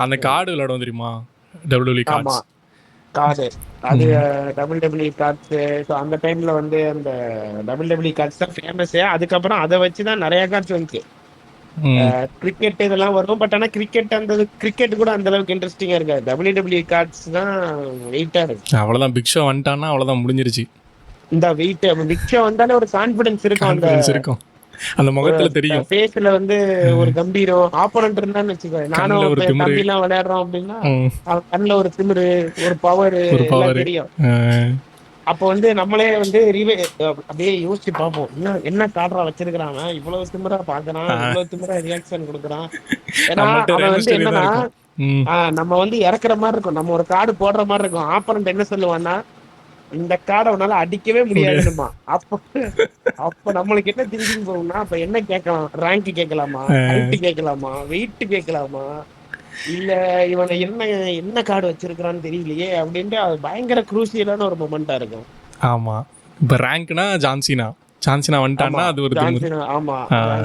அந்த கார்டு விளையாடுவோம் தெரியுமா, WWE ஆமா, கார்ட்ஸ். கார்டு. அது ம். WWE cards. ஸோ அந்த டைம்ல வந்து அந்த WWE கார்ட்ஸ் தான் ஃபேமஸே. அதுக்கப்புறம் அதை வச்சு தான் நிறைய கார்ட்ஸ் வந்துச்சு. ம். கிரிக்கெட் இதெல்லாம் வரும். பட் ஆனா கிரிக்கெட் கிரிக்கெட் கூட அந்த அளவுக்கு இன்ட்ரெஸ்டிங்கா இருக்காது. WWE கார்ட்ஸ் தான் வெயிட்டா இருக்கு. அவ்வளோதான், பிக் ஷோ வந்துட்டான்னா அவ்வளோதான், முடிஞ்சிருச்சு. இந்த வெயிட் பிக்சர் வந்தாலே ஒரு கான்பிடன்ஸ் இருக்கும். அந்த கான்ஃபிடன்ஸ் இருக்கும், அந்த ஒரு முகத்தில் தெரியும். ஃபேஸ்ல வந்து ஒரு கம்பீரம். ஆப்போனன்ட் இருந்தான்னு வச்சுக்கோ, நானும் கண்ணில் ஒரு இப்ப என் திமிரு. தம்பி எல்லாம் விளையாடுறோம் அப்படின்னா ம். அவன் கண்ணுல ஒரு திமிரு, ஒரு பவர் ஒரு எல்லாம் பவர். தெரியும். அப்போ வந்து நம்மளே வந்து அப்படியே யோசிச்சு பார்ப்போம், என்ன என்ன கார்டரா வச்சிருக்கிறான், இவ்வளவு திமிரா பாக்குறான், இவ்வளவு திமிரா ரியாக்ஷன் கொடுக்குறான். ஏன்னா நம்மள்ட்ட அவன் வந்து ரெமிஸ்டரி தான் என்னன்னா, இருக்கும். ம். நம்ம வந்து இறக்குற மாதிரி இருக்கும், நம்ம ஒரு கார்டு போடுற மாதிரி இருக்கும். ஆப்போனன்ட் என்ன சொல்லுவான்னா, இந்த கார்டை உன்னால அடிக்கவே முடியாது. முடியாதுன்னுமா. அப்ப அப்ப நம்மளுக்கு என்ன திங்கிங் போகும்னா, அப்ப என்ன கேட்கலாம், ரேங்க் கேட்கலாமா, ஹைட் கேட்கலாமா, வெயிட் கேட்கலாமா, இல்ல இவனை என்ன என்ன கார்டு வச்சிருக்கிறான்னு தெரியலையே அப்படின்ட்டு அது பயங்கர குரூசியலான ஒரு மொமெண்டா இருக்கும். ஆமாம். இப்போ ரேங்க்னா ஜான்சினா, ஜான்சினா ஆமா, வந்துட்டான்னா அது ஒரு திமிரு. ஜான்சன். ஆமா, ஆ.